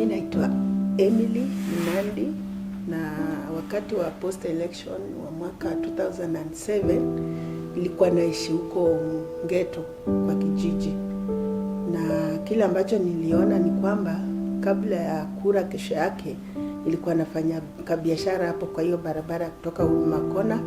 Mimi naitwa Emily Nandi, na wakati wa post election wa mwaka 2007 nilikuwa naishi huko Ngeto kwa kijiji, na kile ambacho niliona ni kwamba kabla ya kura kesho yake nilikuwa nafanya biashara hapo kwa hiyo barabara kutoka Makona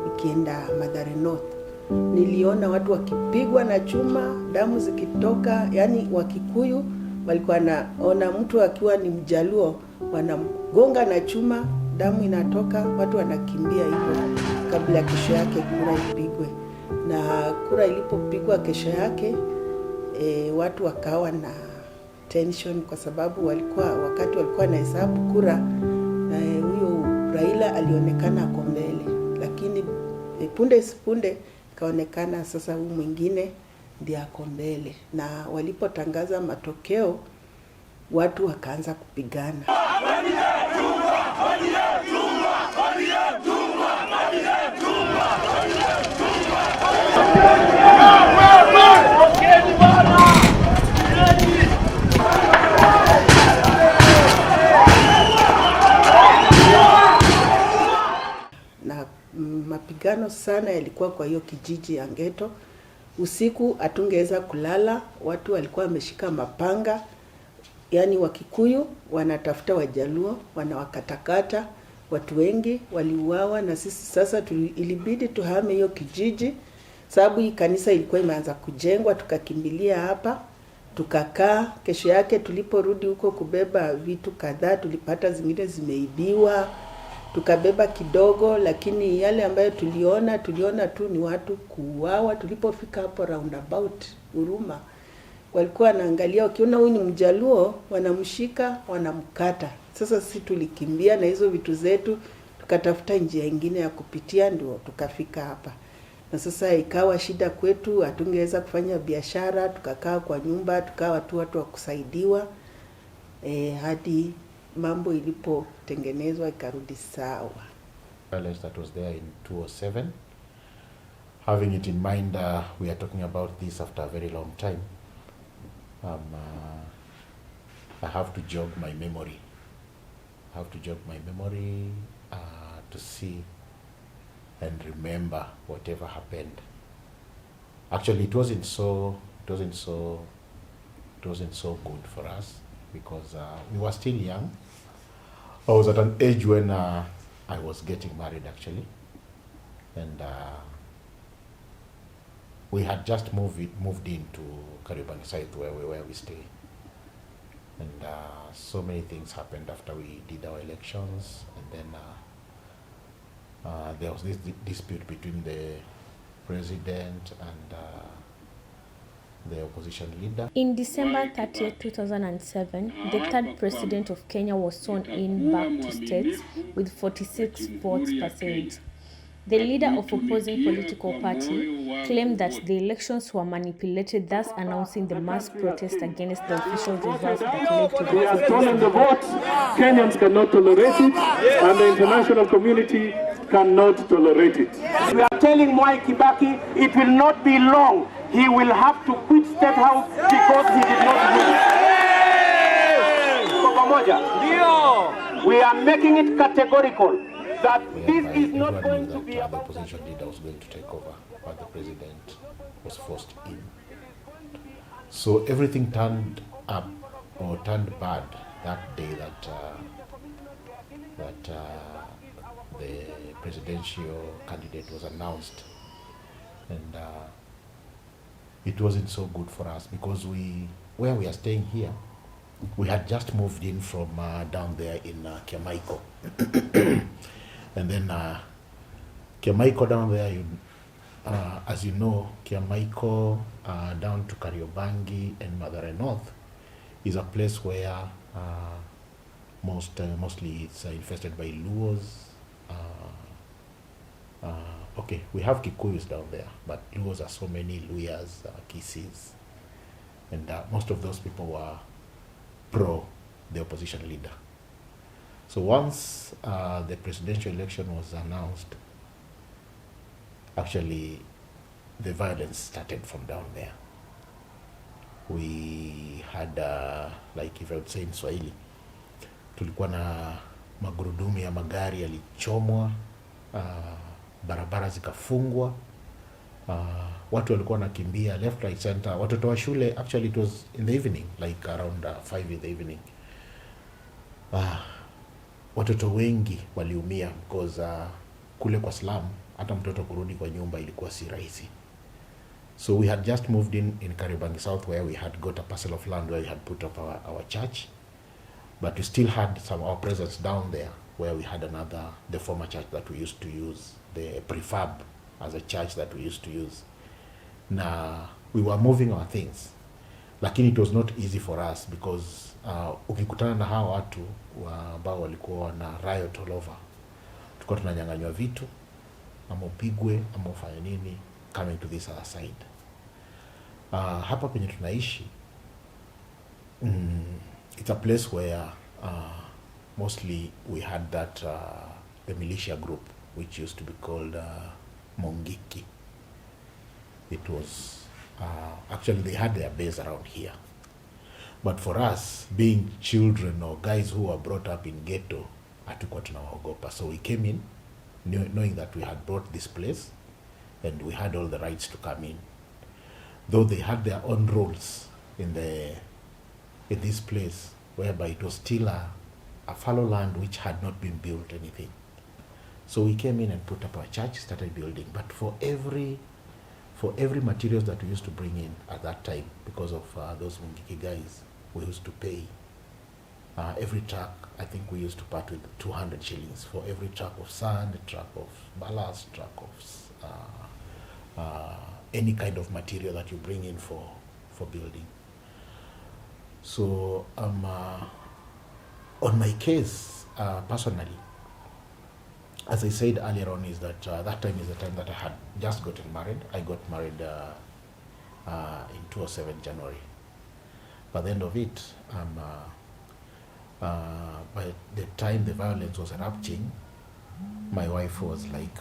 ikienda Mathare North. Niliona watu wakipigwa na chuma, damu zikitoka, yani Wakikuyu walikuwa naona mtu akiwa ni Mjaluo wanamgonga na chuma, damu inatoka, watu wanakimbia hivyo kabla kesho yake kura ipigwe. Na kura ilipopigwa kesho yake watu wakawa na tension kwa sababu wakati walikuwa na hesabu kura, huyo Raila alionekana ako mbele, lakini punde kaonekana sasa huyu mwingine ndiye ako mbele, na walipotangaza matokeo watu wakaanza kupigana. Na mapigano sana yalikuwa kwa hiyo kijiji ya Ngeto. Usiku hatungeweza kulala, watu walikuwa wameshika mapanga, yani Wakikuyu wanatafuta Wajaluo, wanawakatakata, watu wengi waliuawa, na sisi sasa ilibidi tuhame hiyo kijiji sababu hii kanisa ilikuwa imeanza kujengwa. Tukakimbilia hapa, tukakaa. Kesho yake tuliporudi huko kubeba vitu kadhaa, tulipata zingine zimeibiwa, tukabeba kidogo, lakini yale ambayo tuliona tu ni watu kuuawa. Tulipofika hapo roundabout Huruma, walikuwa wanaangalia, wakiona huyu ni Mjaluo wanamshika, wanamkata. Sasa sisi tulikimbia na hizo vitu zetu, tukatafuta njia nyingine ya kupitia, ndio tukafika hapa. Na sasa ikawa shida kwetu, hatungeweza kufanya biashara, tukakaa kwa nyumba, tukawa tu watu wa kusaidiwa hadi mambo ilipotengenezwa ikarudi sawa. That was there in 2007. Having it in mind, we are talking about this after a very long time. I have to jog my memory. To see and remember whatever happened. Actually, it wasn't so good for us because we were still young. I was at an age when I was getting married actually, and we had just moved into Kariobangi site where we stay, and so many things happened after we did our elections, and then there was this dispute between the president and the opposition leader. In December 30th, 2007, the third president of Kenya was sworn in back to states with 46 votes %. The leader of opposing political party claimed that the elections were manipulated, thus announcing the mass protest against the official results that led to We are stolen the votes. Kenyans cannot tolerate it, and the international community cannot tolerate it. We are telling Mwai Kibaki it will not be long. He will have to quit State House because he did not win. We are making it categorical that this is not going to be about the opposition leader was going to take over, but the president was forced in. So everything turned up or turned bad that day that the presidential candidate was announced, and it wasn't so good for us because where we are staying here, we had just moved in from down there in Kiamaiko. And then Kiamaiko down there, as you know, Kiamaiko down to Kariobangi and Mathare North is a place where mostly it's infested by Luos. Okay, we have Kikuyus down there, but Luos are so many, Luyas, Kisis, and most of those people were pro the opposition leader. So once the presidential election was announced, actually the violence started from down there. We had, like if I would say in Swahili, tulikuwa na magurudumu ya magari yalichomwa, barabara zikafungwa, watu walikuwa wanakimbia left right center, watoto wa shule. Actually it was in the evening, like around 5 in the evening. Watoto wengi waliumia because kule kwa slum hata mtoto kurudi kwa nyumba ilikuwa si rahisi. So we had just moved in Kariobangi South, where we had got a parcel of land where we had put up our church, but we still had our presence down there where we had the former church that we used to use, the prefab as a church that we used to use. Na we were moving our things, lakini it was not easy for us because ukikutana na hawa watu ambao walikuwa na riot all over, tulikuwa tunanyang'anywa vitu, ama upigwe ama ufanye nini coming to this other side. Hapa penye tunaishi, it's a place where mostly we had that the militia group which used to be called Mongiki. It was actually they had their base around here, but for us being children or guys who were brought up in ghetto, hatukuwa tunawaogopa. So we came in knowing that we had brought this place and we had all the rights to come in, though they had their own rules in this place, whereby it was still a fallow land which had not been built anything. So we came in and put up our church, started building. But for every materials that we used to bring in at that time, because of those Mungiki guys, we used to pay. Every truck, I think we used to part with 200 shillings for every truck of sand, a truck of ballast, truck of any kind of material that you bring in for building. So on my case, personally, as I said earlier on, is that that time is the time that I had just gotten married. I got married in 2007 January. By the end of it, by the time the violence was erupting, my wife was like,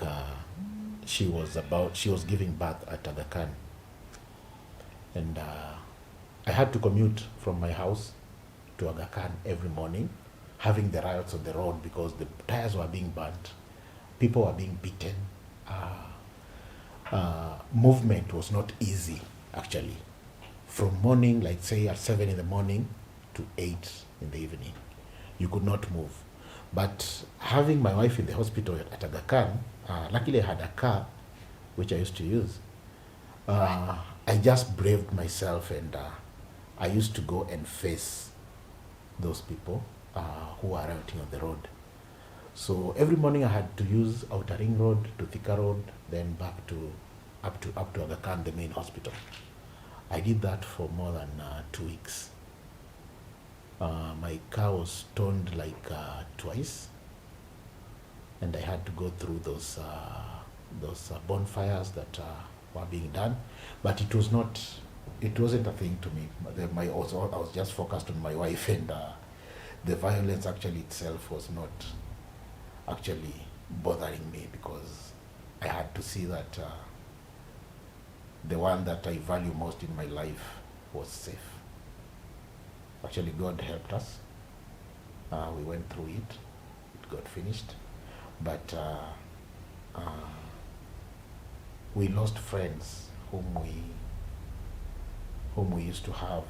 she was giving birth at Aga Khan. And I had to commute from my house to Aga Khan every morning, having the riots on the road because the tires were being burnt, people were being beaten. Movement was not easy, actually. From morning, like say at 7 in the morning to 8 in the evening, you could not move. But having my wife in the hospital at Aga Khan, luckily I had a car, which I used to use. I just braved myself, and I used to go and face those people who were rioting on the road. So every morning I had to use Outer Ring Road to Thika Road, then back to up to Aga Khan, the main hospital. I did that for more than 2 weeks. My car was towed like twice, and I had to go through those bonfires that were being done. But it wasn't a thing to me. I was just focused on my wife, and the violence actually itself was not actually bothering me, because I had to see that the one that I value most in my life was safe. Actually, God helped us. We went through it. It got finished. But we lost friends whom we used to have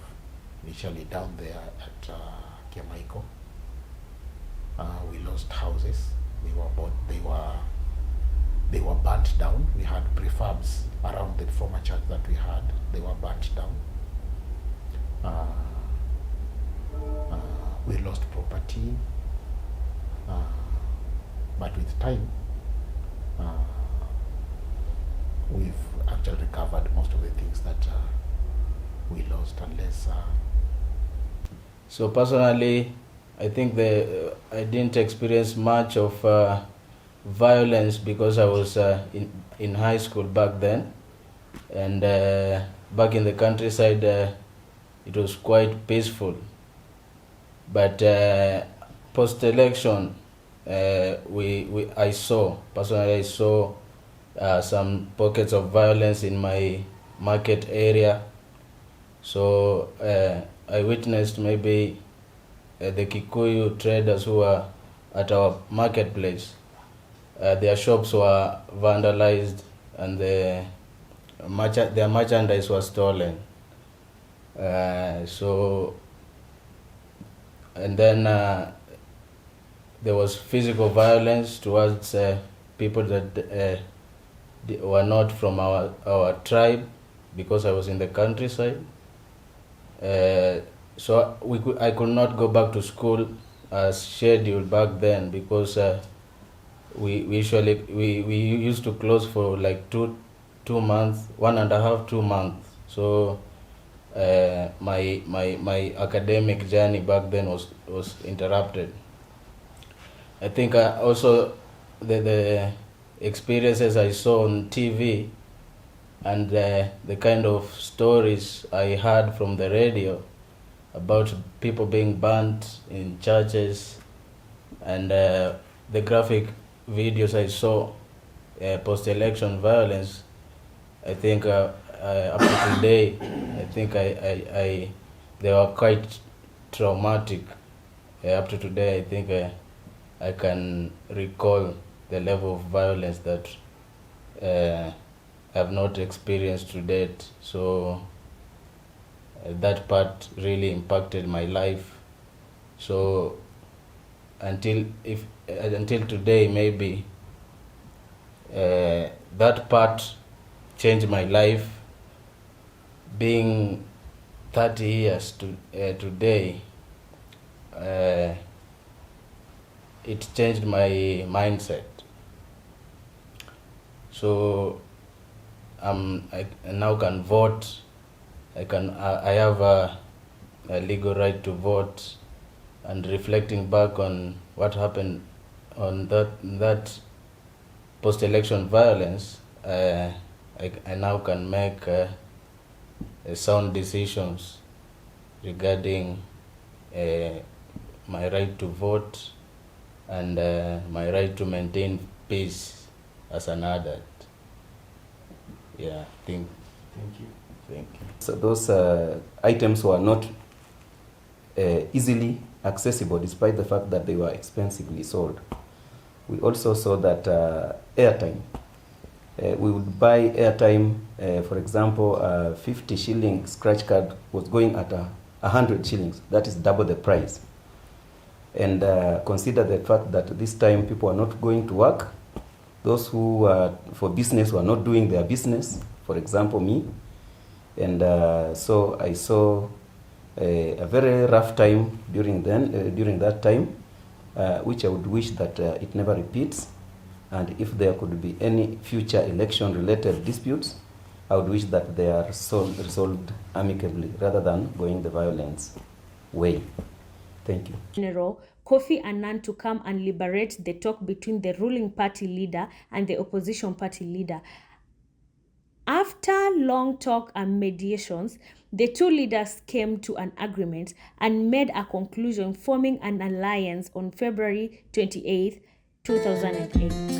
initially down there at Kiamaiko. We lost houses. They were burnt down. We had prefabs around the former church that we had. They were burnt down. We lost property, but with time, we've actually recovered most of the things that we lost, unless. So personally, I think I didn't experience much of violence because I was in high school back then, and back in the countryside, it was quite peaceful. But post-election, I saw some pockets of violence in my market area. So I witnessed maybe the Kikuyu traders who were at our marketplace. Their shops were vandalized and their merchandise was stolen. And then there was physical violence towards people that were not from our tribe, because I was in the countryside. So I could not go back to school as scheduled back then, because we used to close for like 2 months, 1.5, 2 months. So my academic journey back then was interrupted. I think also the experiences I saw on TV and the kind of stories I heard from the radio about people being burnt in churches, and the graphic videos I saw, post-election violence, I think up to today, I think they were quite traumatic. Up to today, I think I can recall the level of violence that I have not experienced to date. So that part really impacted my life. So until today, maybe that part changed my life. Being 30 years today, it changed my mindset. So I now can vote. I have a legal right to vote, and reflecting back on what happened on that post-election violence, I now can make sound decisions regarding my right to vote and my right to maintain peace as an adult. Yeah, thank you. So those items were not easily accessible, despite the fact that they were expensively sold. We also saw that airtime. We would buy airtime, for example, 50 shilling scratch card was going at 100 shillings. That is double the price. And consider the fact that this time people are not going to work. Those who for business were not doing their business, for example, me. And so I saw a very rough time during that time, which I would wish that it never repeats. And if there could be any future election-related disputes, I would wish that they are resolved amicably rather than going the violence way. Thank you. General Kofi Annan to come and liberate the talk between the ruling party leader and the opposition party leader. After long talk and mediations, the two leaders came to an agreement and made a conclusion, forming an alliance on February 28, 2008.